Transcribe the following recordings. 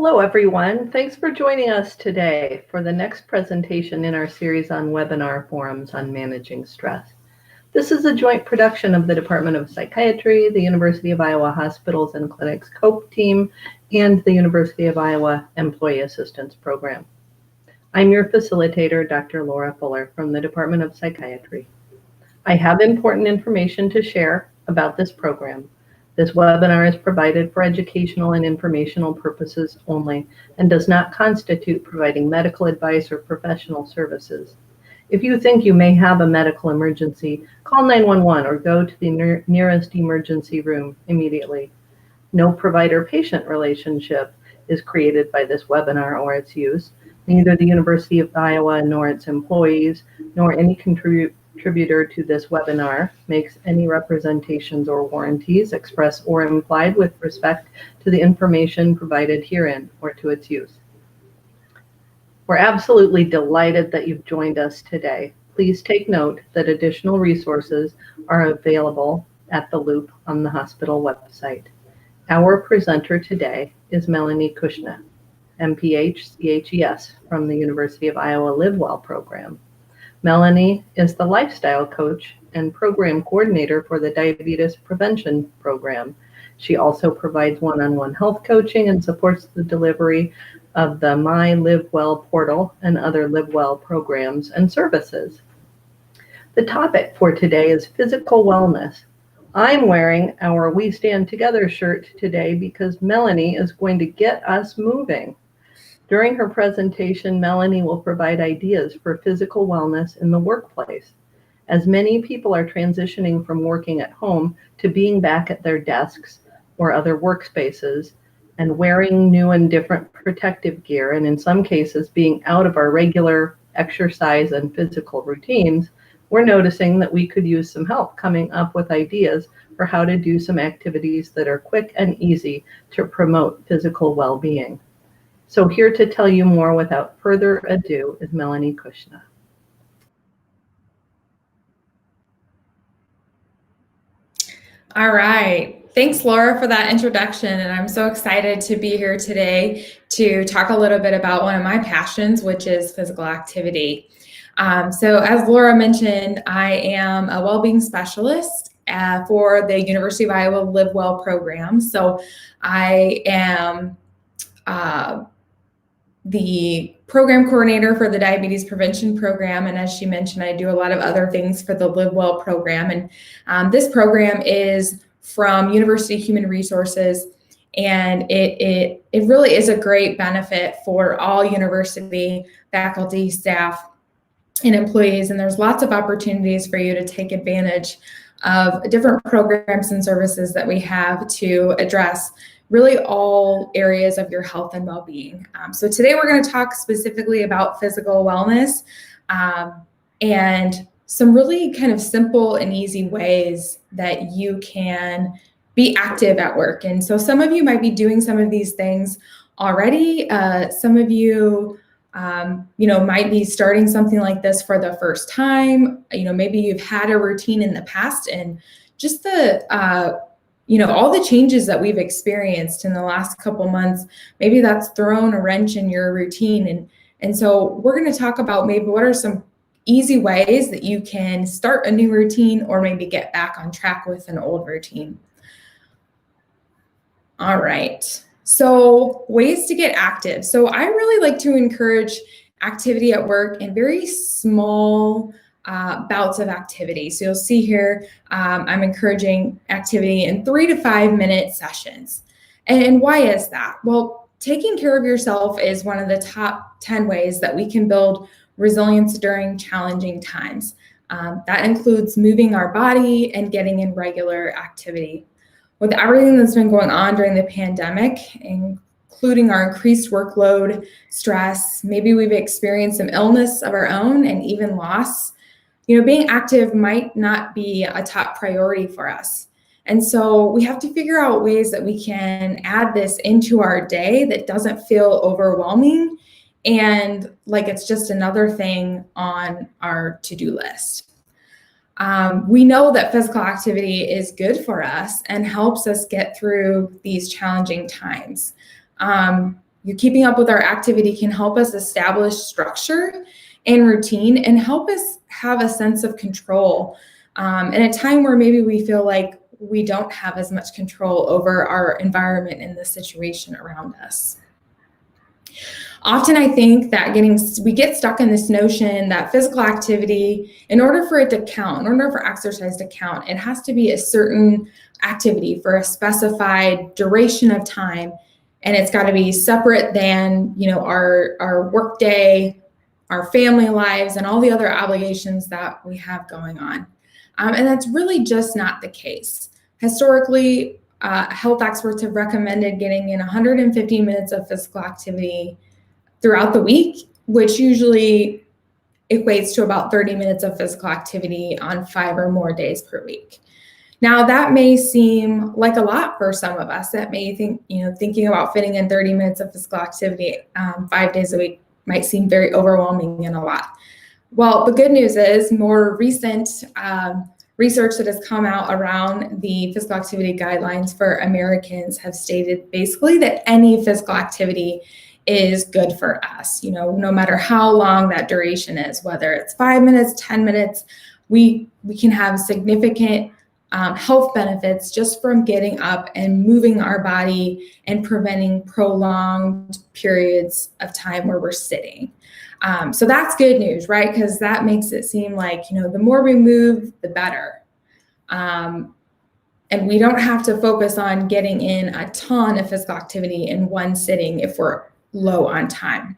Hello, everyone. Thanks for joining us today for the next presentation in our series on webinar forums on managing stress. This is a joint production of the Department of Psychiatry, the University of Iowa Hospitals and Clinics COPE team, and the University of Iowa Employee Assistance Program. I'm your facilitator, Dr. Laura Fuller from the Department of Psychiatry. I have important information to share about this program. This webinar is provided for educational and informational purposes only and does not constitute providing medical advice or professional services. If you think you may have a medical emergency, call 911 or go to the nearest emergency room immediately. No provider-patient relationship is created by this webinar or its use. Neither the University of Iowa nor its employees nor any contributor to this webinar makes any representations or warranties, express or implied, with respect to the information provided herein or to its use. We're absolutely delighted that you've joined us today. Please take note that additional resources are available at the Loop on the hospital website. Our presenter today is Melanie Cuchna, MPH, CHES from the University of Iowa Live Well program. Melanie is the lifestyle coach and program coordinator for the diabetes prevention program. She also provides one-on-one health coaching and supports the delivery of the My Live Well portal and other Live Well programs and services. The topic for today is physical wellness. I'm wearing our We Stand Together shirt today because Melanie is going to get us moving. During her presentation, Melanie will provide ideas for physical wellness in the workplace. As many people are transitioning from working at home to being back at their desks or other workspaces and wearing new and different protective gear, and in some cases being out of our regular exercise and physical routines, we're noticing that we could use some help coming up with ideas for how to do some activities that are quick and easy to promote physical well-being. So here to tell you more without further ado is Melanie Cuchna. All right. Thanks, Laura, for that introduction. And I'm so excited to be here today to talk a little bit about one of my passions, which is physical activity. So as Laura mentioned, I am a well-being specialist for the University of Iowa Live Well program. So I am the program coordinator for the diabetes prevention program. And as she mentioned, I do a lot of other things for the Live Well program. And this program is from University Human Resources. And it really is a great benefit for all university faculty, staff, and employees. And there's lots of opportunities for you to take advantage of different programs and services that we have to address really all areas of your health and well-being. So today we're going to talk specifically about physical wellness and some really kind of simple and easy ways that you can be active at work. And so some of you might be doing some of these things already. Some of you, might be starting something like this for the first time. Maybe you've had a routine in the past, and just all the changes that we've experienced in the last couple months, maybe that's thrown a wrench in your routine. And so we're going to talk about maybe what are some easy ways that you can start a new routine or maybe get back on track with an old routine. All right. So ways to get active. So I really like to encourage activity at work in very small bouts of activity. So you'll see here, I'm encouraging activity in 3 to 5 minute sessions. And why is that? Well, taking care of yourself is one of the top 10 ways that we can build resilience during challenging times. That includes moving our body and getting in regular activity. With everything that's been going on during the pandemic, including our increased workload, stress, maybe we've experienced some illness of our own and even loss, being active might not be a top priority for us. And so we have to figure out ways that we can add this into our day that doesn't feel overwhelming and like it's just another thing on our to-do list. We know that physical activity is good for us and helps us get through these challenging times. keeping up with our activity can help us establish structure and routine and help us have a sense of control in a time where maybe we feel like we don't have as much control over our environment and the situation around us. Often I think that we get stuck in this notion that physical activity, in order for it to count, in order for exercise to count, it has to be a certain activity for a specified duration of time, and it's got to be separate than, our work day, our family lives, and all the other obligations that we have going on. And that's really just not the case. Historically, health experts have recommended getting in 150 minutes of physical activity throughout the week, which usually equates to about 30 minutes of physical activity on 5 or more days per week. Now, that may seem like a lot for some of us. That may think, thinking about fitting in 30 minutes of physical activity 5 days a week might seem very overwhelming and a lot. Well, the good news is more recent research that has come out around the physical activity guidelines for Americans have stated basically that any physical activity is good for us, no matter how long that duration is, whether it's 5 minutes, 10 minutes, we can have significant health benefits just from getting up and moving our body and preventing prolonged periods of time where we're sitting. So that's good news, right? Because that makes it seem like, the more we move, the better. And we don't have to focus on getting in a ton of physical activity in one sitting if we're low on time.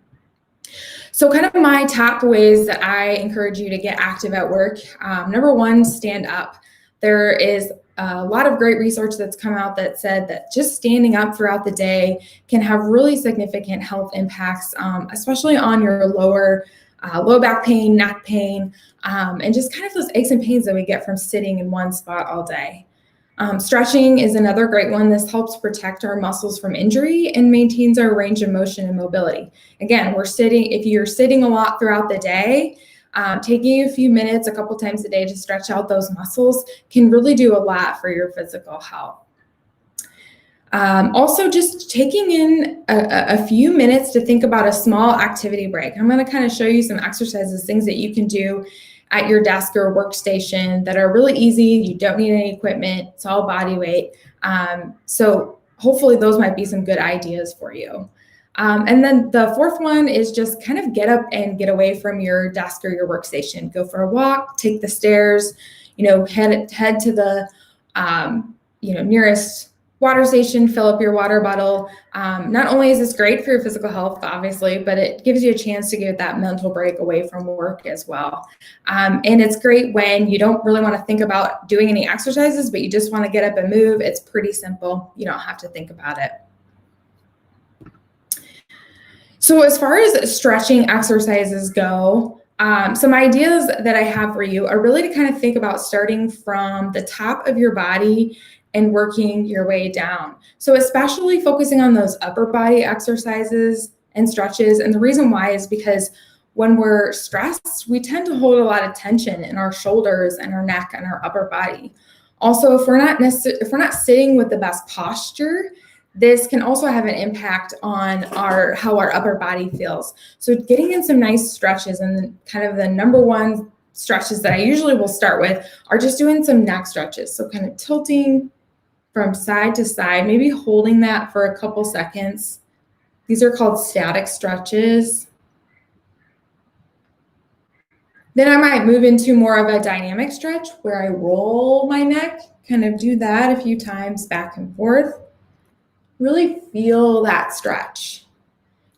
So kind of my top ways that I encourage you to get active at work. Number one, stand up. There is a lot of great research that's come out that said that just standing up throughout the day can have really significant health impacts, especially on your low back pain, neck pain, and just kind of those aches and pains that we get from sitting in one spot all day. Stretching is another great one. This helps protect our muscles from injury and maintains our range of motion and mobility. Again, if you're sitting a lot throughout the day, taking a few minutes a couple times a day to stretch out those muscles can really do a lot for your physical health. Also, just taking in a few minutes to think about a small activity break. I'm going to kind of show you some exercises, things that you can do at your desk or workstation that are really easy. You don't need any equipment. It's all body weight. So hopefully those might be some good ideas for you. And then the fourth one is just kind of get up and get away from your desk or your workstation. Go for a walk, take the stairs, head to the, nearest water station, fill up your water bottle. Not only is this great for your physical health, obviously, but it gives you a chance to get that mental break away from work as well. And it's great when you don't really want to think about doing any exercises, but you just want to get up and move. It's pretty simple. You don't have to think about it. So as far as stretching exercises go, some ideas that I have for you are really to kind of think about starting from the top of your body and working your way down. So especially focusing on those upper body exercises and stretches. And the reason why is because when we're stressed, we tend to hold a lot of tension in our shoulders and our neck and our upper body. Also, if we're not sitting with the best posture, this can also have an impact on how our upper body feels. So getting in some nice stretches, and kind of the number one stretches that I usually will start with are just doing some neck stretches. So kind of tilting from side to side, maybe holding that for a couple seconds. These are called static stretches. Then I might move into more of a dynamic stretch where I roll my neck, kind of do that a few times back and forth. Really feel that stretch.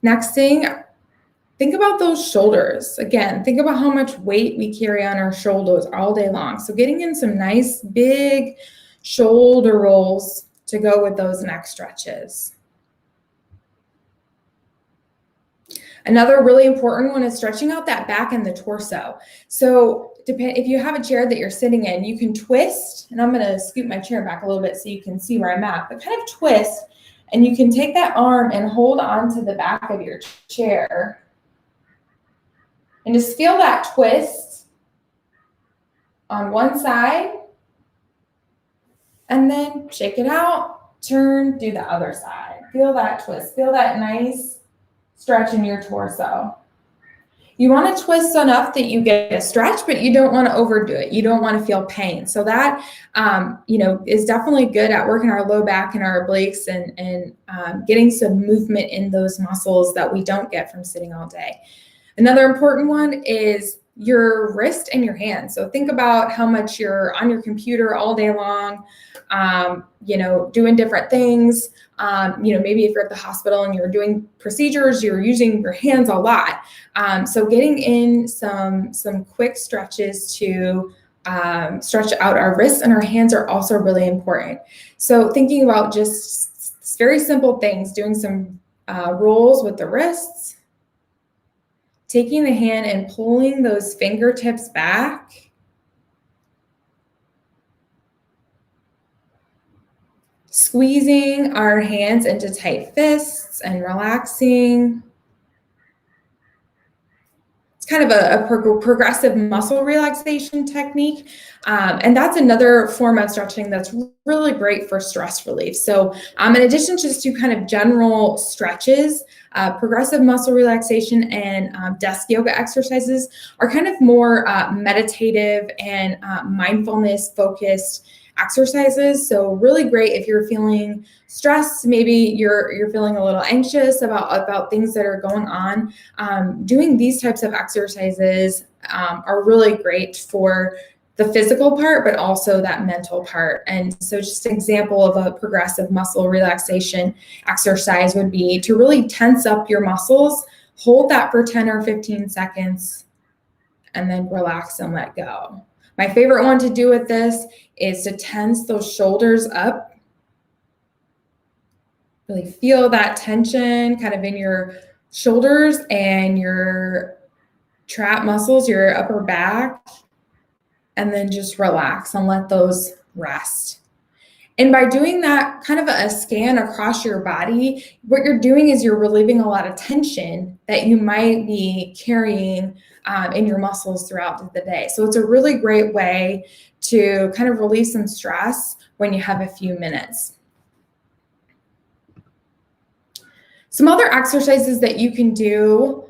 Next thing, think about those shoulders. Again, think about how much weight we carry on our shoulders all day long. So getting in some nice big shoulder rolls to go with those neck stretches. Another really important one is stretching out that back and the torso. So if you have a chair that you're sitting in, you can twist, and I'm going to scoot my chair back a little bit so you can see where I'm at, but kind of twist, and you can take that arm and hold on to the back of your chair and just feel that twist on one side, and then shake it out Turn, do the other side. Feel that twist. Feel that nice stretch in your torso. You want to twist enough that you get a stretch, but you don't want to overdo it. You don't want to feel pain. So that, is definitely good at working our low back and our obliques and getting some movement in those muscles that we don't get from sitting all day. Another important one is your wrist and your hands. So think about how much you're on your computer all day long, doing different things. Maybe if you're at the hospital and you're doing procedures, you're using your hands a lot. So getting in some quick stretches to stretch out our wrists and our hands are also really important. So thinking about just very simple things, doing some rolls with the wrists, taking the hand and pulling those fingertips back. Squeezing our hands into tight fists and relaxing. It's kind of a progressive muscle relaxation technique. And that's another form of stretching that's really great for stress relief. So in addition just to kind of general stretches, progressive muscle relaxation and desk yoga exercises are kind of more meditative and mindfulness focused exercises. So really great if you're feeling stressed, maybe you're feeling a little anxious about things that are going on. Doing these types of exercises are really great for the physical part, but also that mental part. And so just an example of a progressive muscle relaxation exercise would be to really tense up your muscles, hold that for 10 or 15 seconds, and then relax and let go. My favorite one to do with this is to tense those shoulders up. Really feel that tension kind of in your shoulders and your trap muscles, your upper back, and then just relax and let those rest. And by doing that kind of a scan across your body, what you're doing is you're relieving a lot of tension that you might be carrying in your muscles throughout the day. So it's a really great way to kind of release some stress when you have a few minutes. Some other exercises that you can do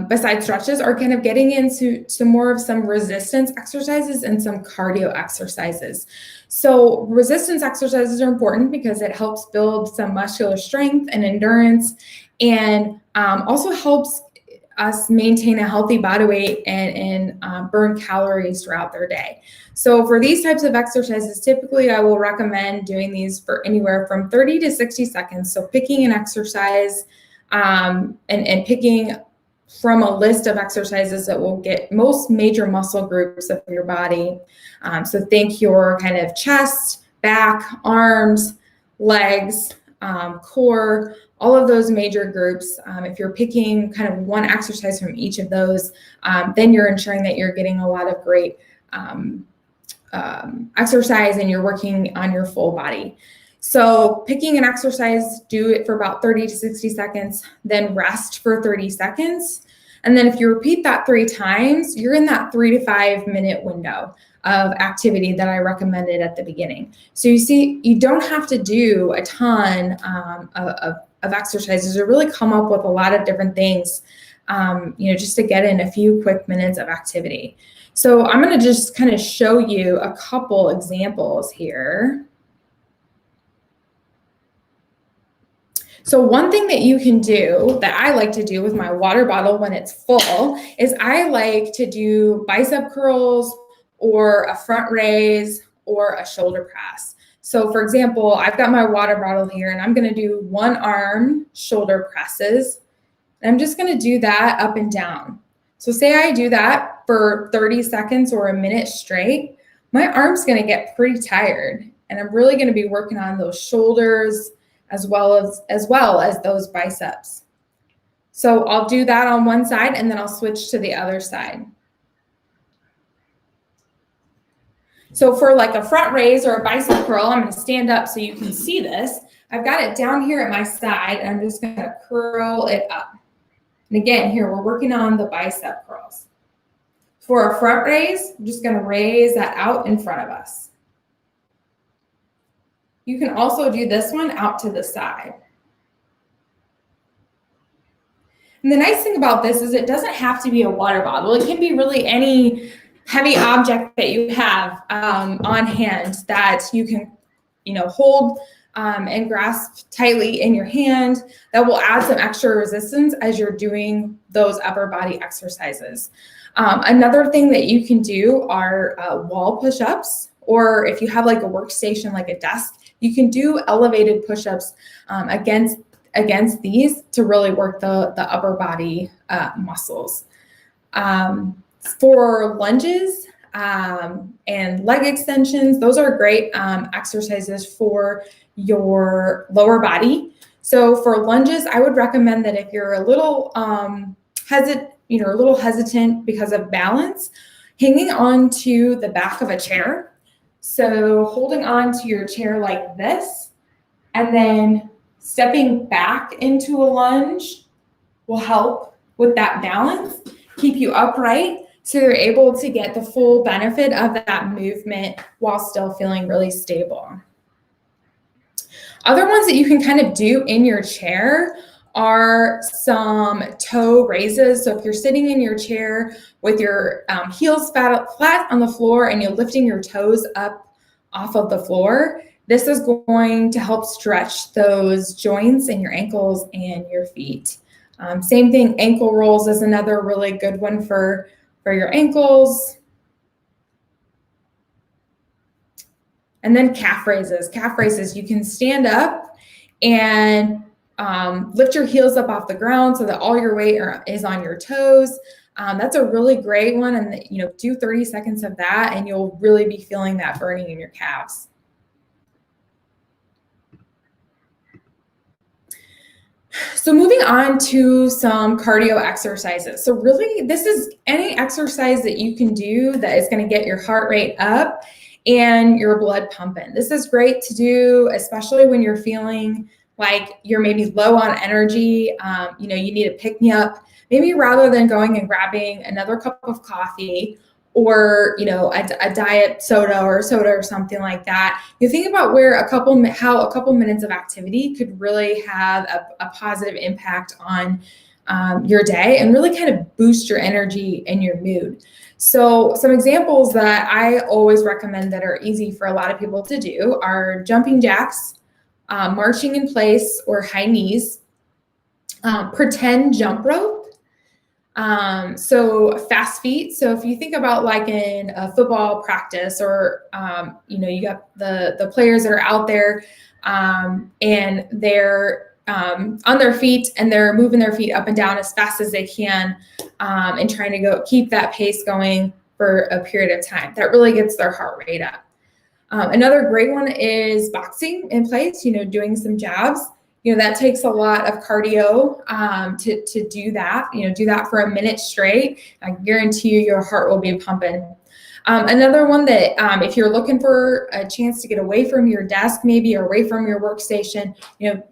besides stretches are kind of getting into some resistance exercises and some cardio exercises. So resistance exercises are important because it helps build some muscular strength and endurance, and also helps us maintain a healthy body weight and burn calories throughout their day. So for these types of exercises, typically I will recommend doing these for anywhere from 30 to 60 seconds. So picking an exercise and picking from a list of exercises that will get most major muscle groups of your body. So think your kind of chest, back, arms, legs, core, all of those major groups. If you're picking kind of one exercise from each of those, then you're ensuring that you're getting a lot of great exercise and you're working on your full body. So picking an exercise, do it for about 30 to 60 seconds, then rest for 30 seconds. And then if you repeat that 3 times, you're in that 3 to 5 minute window of activity that I recommended at the beginning. So you see, you don't have to do a ton of exercises or really come up with a lot of different things, just to get in a few quick minutes of activity. So I'm going to just kind of show you a couple examples here. So one thing that you can do that I like to do with my water bottle when it's full is I like to do bicep curls or a front raise or a shoulder press. So for example, I've got my water bottle here and I'm going to do one arm shoulder presses. And I'm just going to do that up and down. So say I do that for 30 seconds or a minute straight, my arm's going to get pretty tired. And I'm really going to be working on those shoulders as well as those biceps. So I'll do that on one side and then I'll switch to the other side. So for like a front raise or a bicep curl, I'm going to stand up so you can see this. I've got it down here at my side and I'm just going to curl it up. And again, here we're working on the bicep curls. For a front raise, I'm just going to raise that out in front of us. You can also do this one out to the side. And the nice thing about this is it doesn't have to be a water bottle. It can be really any heavy object that you have on hand that you can, hold and grasp tightly in your hand. That will add some extra resistance as you're doing those upper body exercises. Another thing that you can do are wall push-ups, or if you have like a workstation, like a desk, you can do elevated push-ups against these to really work the upper body muscles. For lunges and leg extensions, those are great exercises for your lower body. So for lunges, I would recommend that if you're a little hesitant because of balance, hanging on to the back of a chair. So holding on to your chair like this, and then stepping back into a lunge will help with that balance, keep you upright, so you're able to get the full benefit of that movement while still feeling really stable. Other ones that you can kind of do in your chair are some toe raises. So if you're sitting in your chair with your heels flat on the floor and you're lifting your toes up off of the floor, this is going to help stretch those joints in your ankles and your feet. Same thing, ankle rolls is another really good one for your ankles. And then calf raises. Calf raises, you can stand up and lift your heels up off the ground so that all your weight is on your toes. That's a really great one. And do 30 seconds of that and you'll really be feeling that burning in your calves. So moving on to some cardio exercises. So really, this is any exercise that you can do that is going to get your heart rate up and your blood pumping. This is great to do, especially when you're feeling like you're maybe low on energy. You need to pick me up. Maybe rather than going and grabbing another cup of coffee or a diet soda or something like that, you think about how a couple minutes of activity could really have a positive impact on your day and really kind of boost your energy and your mood. So some examples that I always recommend that are easy for a lot of people to do are jumping jacks, marching in place or high knees, pretend jump rope. So fast feet. So if you think about like in a football practice or, you got the players that are out there and they're on their feet and they're moving their feet up and down as fast as they can and trying to keep that pace going for a period of time. That really gets their heart rate up. Another great one is boxing in place, doing some jabs. That takes a lot of cardio to do that. Do that for a minute straight. I guarantee you your heart will be pumping. Another one that if you're looking for a chance to get away from your desk, maybe or away from your workstation,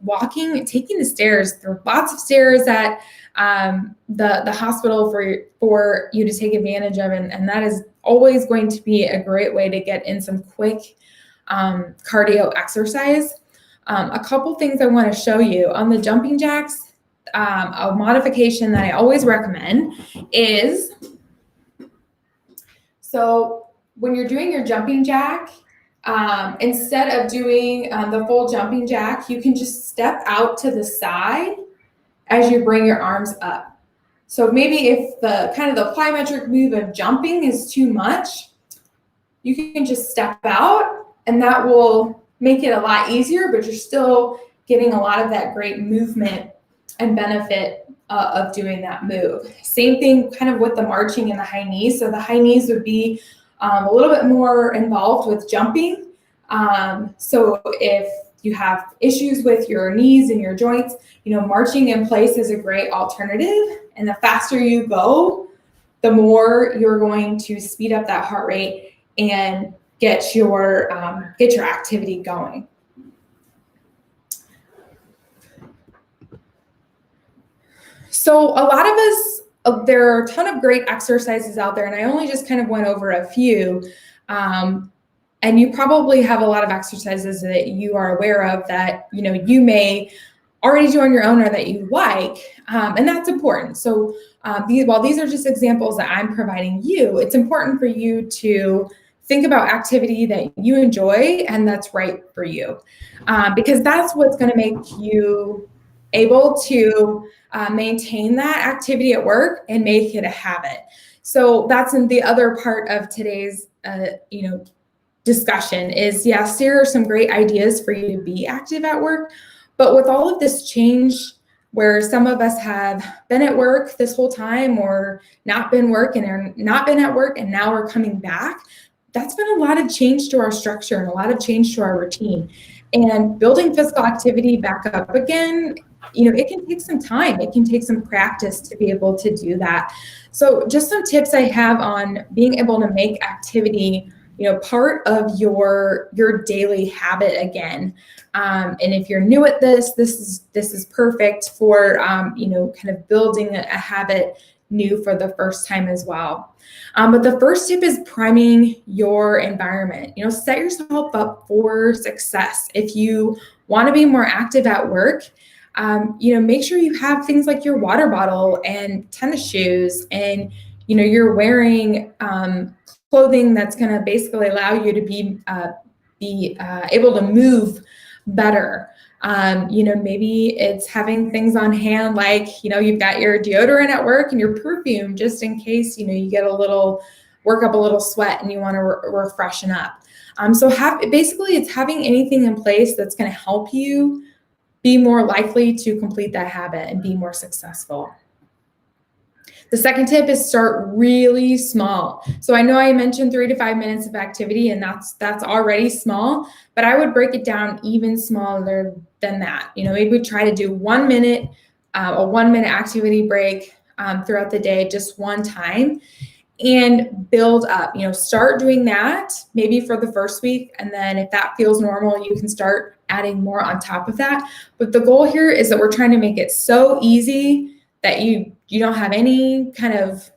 walking, taking the stairs. There are lots of stairs at the hospital for you to take advantage of, and that is always going to be a great way to get in some quick cardio exercise. A couple things I want to show you on the jumping jacks. A modification that I always recommend is, so when you're doing your jumping jack, instead of doing the full jumping jack, you can just step out to the side as you bring your arms up. So maybe if the plyometric move of jumping is too much, you can just step out and that will make it a lot easier, but you're still getting a lot of that great movement and benefit of doing that move. Same thing kind of with the marching and the high knees. So the high knees would be a little bit more involved with jumping. So if you have issues with your knees and your joints, marching in place is a great alternative. And the faster you go, the more you're going to speed up that heart rate and get your activity going. So a lot of us, there are a ton of great exercises out there, and I only just kind of went over a few. And you probably have a lot of exercises that you are aware of that, you may already do on your own or that you like, and that's important. So while these are just examples that I'm providing you, it's important for you to think about activity that you enjoy and that's right for you, because that's what's going to make you able to maintain that activity at work and make it a habit. So that's in the other part of today's discussion is, yes, there are some great ideas for you to be active at work, but with all of this change where some of us have been at work this whole time or not been at work and now we're coming back, that's been a lot of change to our structure and a lot of change to our routine. And building physical activity back up again, it can take some time. It can take some practice to be able to do that. So just some tips I have on being able to make activity part of your daily habit again. And if you're new at this is perfect for kind of building a habit new for the first time as well. But the first tip is priming your environment. Set yourself up for success. If you want to be more active at work, make sure you have things like your water bottle and tennis shoes, and you're wearing clothing that's going to basically allow you to be able to move better. Maybe it's having things on hand, like, you've got your deodorant at work and your perfume, just in case, you get work up a little sweat and you want to refreshen up. So basically it's having anything in place that's going to help you be more likely to complete that habit and be more successful. The second tip is start really small. So I know I mentioned 3 to 5 minutes of activity, and that's already small, but I would break it down even smaller than that. Maybe try to do 1 minute, a 1 minute activity break throughout the day, just one time, and build up. Start doing that maybe for the first week, and then if that feels normal, you can start adding more on top of that. But the goal here is that we're trying to make it so easy that you don't have any kind of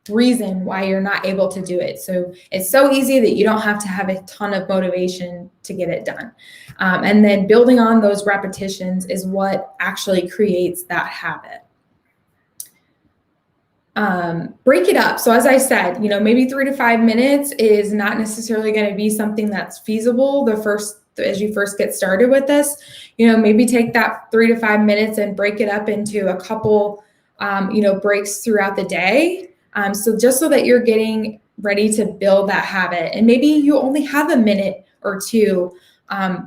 reason why you're not able to do it. So it's so easy that you don't have to have a ton of motivation to get it done. And then building on those repetitions is what actually creates that habit. Break it up. So as I said, maybe 3 to 5 minutes is not necessarily going to be something that's feasible as you first get started with this. Maybe take that 3 to 5 minutes and break it up into a couple breaks throughout the day. So just so that you're getting ready to build that habit. And maybe you only have a minute or two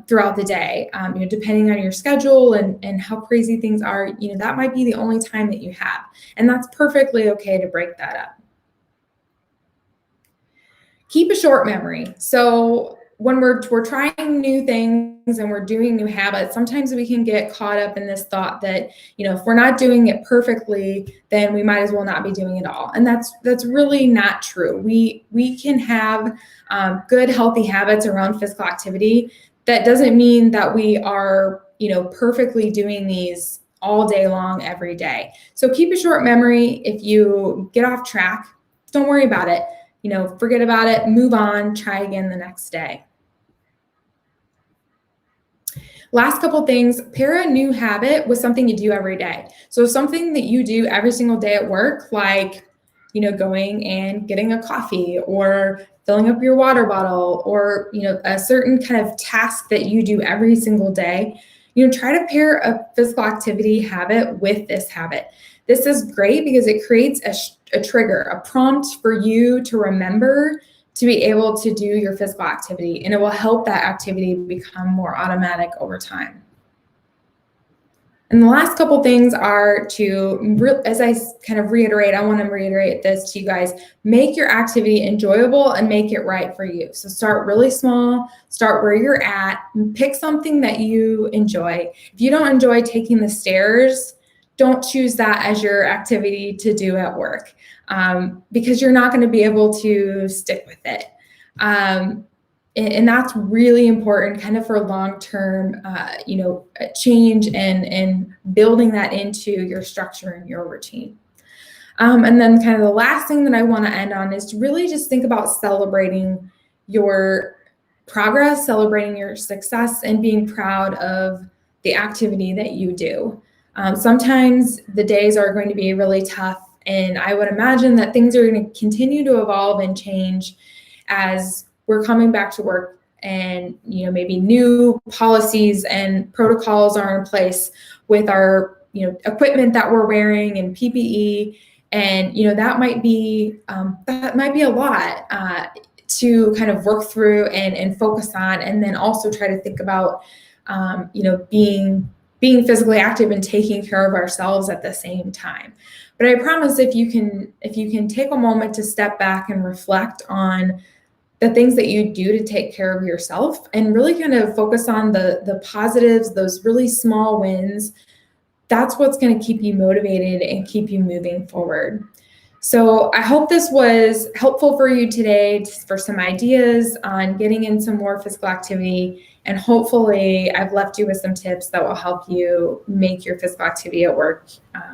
throughout the day, depending on your schedule and how crazy things are, that might be the only time that you have. And that's perfectly okay to break that up. Keep a short memory. So when we're trying new things and we're doing new habits, sometimes we can get caught up in this thought that, if we're not doing it perfectly, then we might as well not be doing it all. And that's really not true. We can have good, healthy habits around physical activity. That doesn't mean that we are, perfectly doing these all day long, every day. So keep a short memory. If you get off track, don't worry about it. Forget about it, move on, try again the next day. Last couple things, pair a new habit with something you do every day. So something that you do every single day at work, like, going and getting a coffee or filling up your water bottle, or, a certain kind of task that you do every single day. Try to pair a physical activity habit with this habit. This is great because it creates a trigger, a prompt for you to remember to be able to do your physical activity, and it will help that activity become more automatic over time. And the last couple things are to, as I kind of reiterate, I want to reiterate this to you guys, make your activity enjoyable and make it right for you. So start really small, start where you're at, pick something that you enjoy. If you don't enjoy taking the stairs, don't choose that as your activity to do at work, because you're not going to be able to stick with it. And that's really important kind of for long-term, change and building that into your structure and your routine. And then kind of the last thing that I want to end on is to really just think about celebrating your progress, celebrating your success, and being proud of the activity that you do. Sometimes the days are going to be really tough, and I would imagine that things are going to continue to evolve and change as we're coming back to work, and maybe new policies and protocols are in place with our equipment that we're wearing and PPE, and that might be a lot to kind of work through and focus on, and then also try to think about being physically active and taking care of ourselves at the same time. But I promise if you can take a moment to step back and reflect on the things that you do to take care of yourself and really kind of focus on the positives, those really small wins, that's what's going to keep you motivated and keep you moving forward. So I hope this was helpful for you today, for some ideas on getting in some more physical activity. And hopefully I've left you with some tips that will help you make your physical activity at work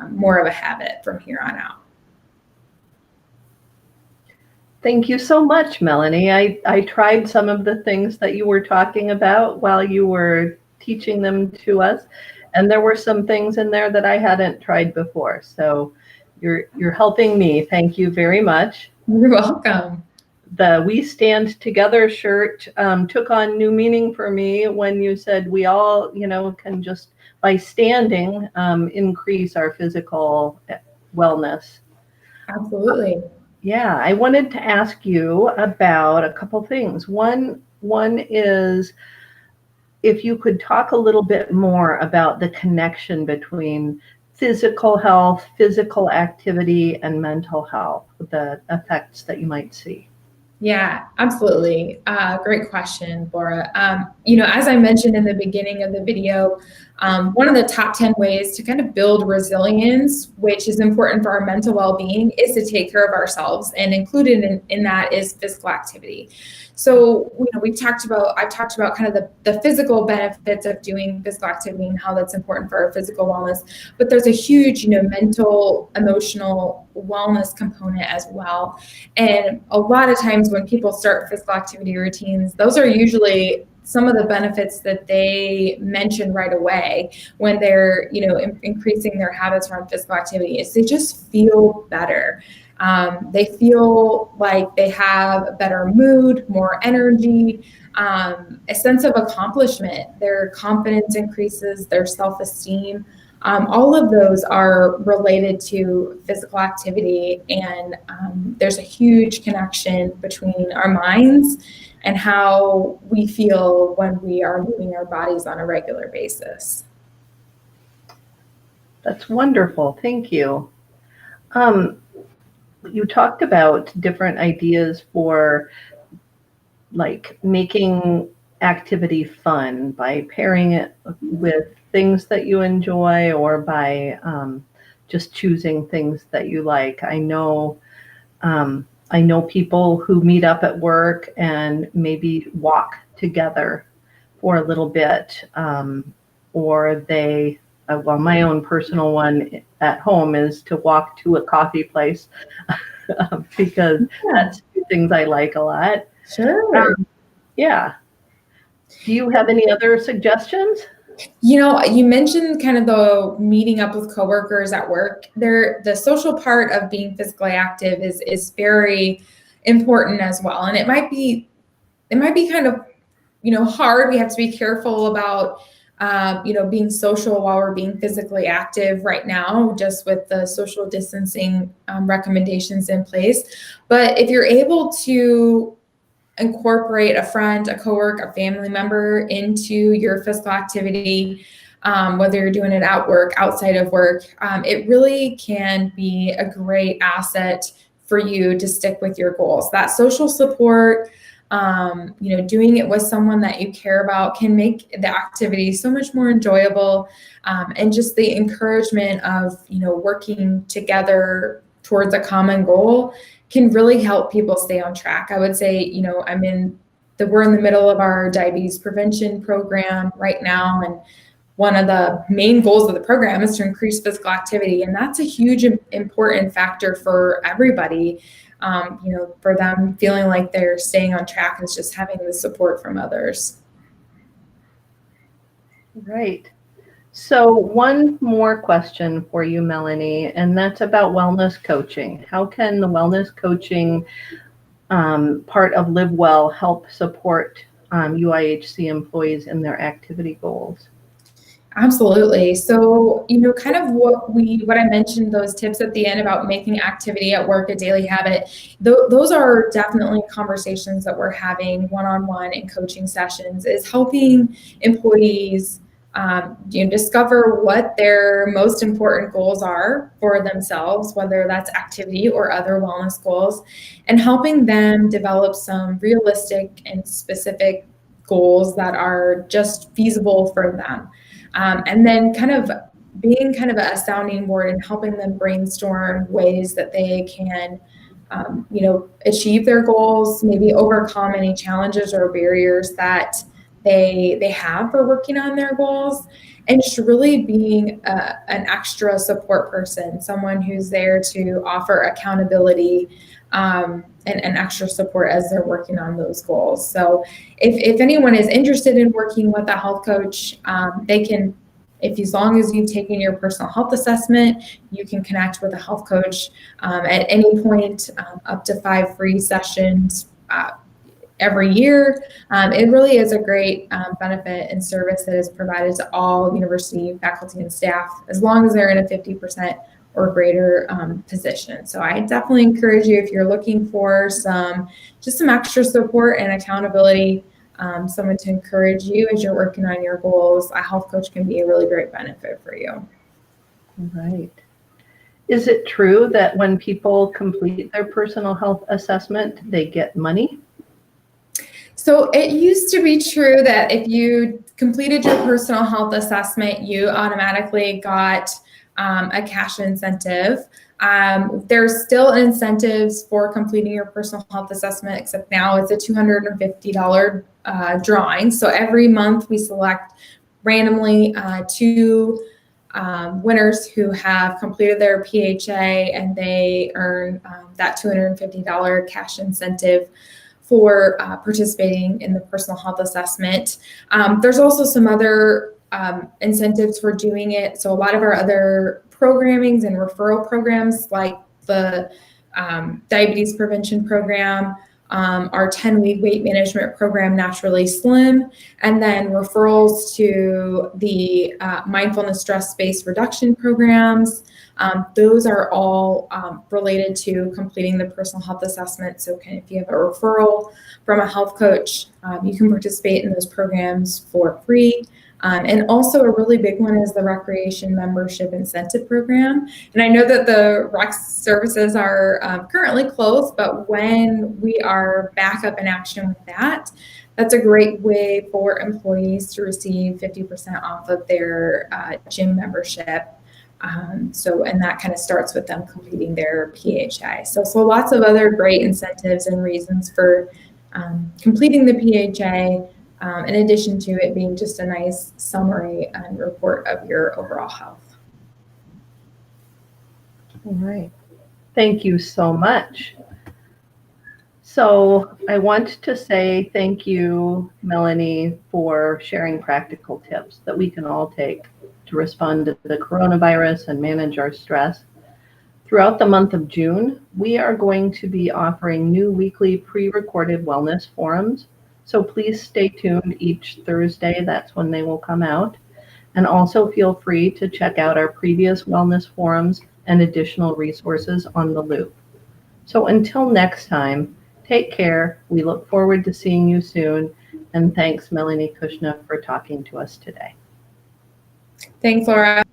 more of a habit from here on out. Thank you so much, Melanie. I tried some of the things that you were talking about while you were teaching them to us, and there were some things in there that I hadn't tried before. So you're helping me. Thank you very much. You're welcome. The We Stand Together shirt took on new meaning for me when you said we all, can just by standing increase our physical wellness. Absolutely. Yeah, I wanted to ask you about a couple things. One is if you could talk a little bit more about the connection between physical health, physical activity, and mental health, the effects that you might see. Yeah, absolutely. Great question, Laura. As I mentioned in the beginning of the video, one of the top 10 ways to kind of build resilience, which is important for our mental well-being, is to take care of ourselves, and included in that is physical activity. So, I've talked about kind of the physical benefits of doing physical activity and how that's important for our physical wellness, but there's a huge, mental, emotional wellness component as well. And a lot of times when people start physical activity routines, those are usually some of the benefits that they mention right away when they're, increasing their habits around physical activity, is they just feel better. They feel like they have a better mood, more energy, a sense of accomplishment. Their confidence increases, their self-esteem. All of those are related to physical activity, and there's a huge connection between our minds and how we feel when we are moving our bodies on a regular basis. That's wonderful. Thank you. You talked about different ideas for like making activity fun by pairing it with things that you enjoy, or by just choosing things that you like. I know people who meet up at work and maybe walk together for a little bit, or they, my own personal one at home is to walk to a coffee place because that's two things I like a lot. Sure. Yeah. Do you have any other suggestions? You mentioned kind of the meeting up with coworkers at work. The social part of being physically active is very important as well. And it might be kind of, hard. We have to be careful about, being social while we're being physically active right now, just with the social distancing recommendations in place. But if you're able to incorporate a friend, a coworker, a family member into your physical activity, whether you're doing it at work, outside of work, it really can be a great asset for you to stick with your goals. That social support, doing it with someone that you care about can make the activity so much more enjoyable, and just the encouragement of, working together towards a common goal can really help people stay on track. I would say, we're in the middle of our diabetes prevention program right now, and one of the main goals of the program is to increase physical activity. And that's a huge important factor for everybody. For them feeling like they're staying on track is just having the support from others. Right. So one more question for you, Melanie, and that's about wellness coaching. How can the wellness coaching part of Live Well help support UIHC employees in their activity goals? Absolutely. So, kind of what I mentioned, those tips at the end about making activity at work a daily habit, those are definitely conversations that we're having one-on-one in coaching sessions, is helping employees discover what their most important goals are for themselves, whether that's activity or other wellness goals, and helping them develop some realistic and specific goals that are just feasible for them. And then kind of being kind of a sounding board and helping them brainstorm ways that they can, achieve their goals, maybe overcome any challenges or barriers that they have for working on their goals, and just really being an extra support person, someone who's there to offer accountability and extra support as they're working on those goals. So if anyone is interested in working with a health coach, they can, as long as you've taken your personal health assessment, you can connect with a health coach at any point, up to 5 free sessions every year. It really is a great benefit and service that is provided to all university faculty and staff, as long as they're in a 50% or greater position. So I definitely encourage you, if you're looking for some extra support and accountability, someone to encourage you as you're working on your goals, a health coach can be a really great benefit for you. Right. Is it true that when people complete their personal health assessment, they get money? So it used to be true that if you completed your personal health assessment, you automatically got a cash incentive. There's still incentives for completing your personal health assessment, except now it's a $250 drawing. So every month we select randomly 2 winners who have completed their PHA, and they earn that $250 cash incentive for participating in the personal health assessment. There's also some other incentives for doing it. So a lot of our other programmings and referral programs, like the diabetes prevention program, our 10-week weight management program, Naturally Slim, and then referrals to the mindfulness stress-based reduction programs. Those are all related to completing the personal health assessment. So if you have a referral from a health coach, you can participate in those programs for free. And also a really big one is the Recreation Membership Incentive Program. And I know that the rec services are currently closed, but when we are back up in action with that, that's a great way for employees to receive 50% off of their gym membership. And that kind of starts with them completing their PHI. So lots of other great incentives and reasons for completing the PHA, in addition to it being just a nice summary and report of your overall health. All right. Thank you so much. So I want to say thank you, Melanie, for sharing practical tips that we can all take to respond to the coronavirus and manage our stress. Throughout the month of June, we are going to be offering new weekly pre-recorded wellness forums. So please stay tuned each Thursday. That's when they will come out. And also feel free to check out our previous wellness forums and additional resources on the Loop. So until next time, take care. We look forward to seeing you soon. And thanks, Melanie Cuchna, for talking to us today. Thanks, Laura.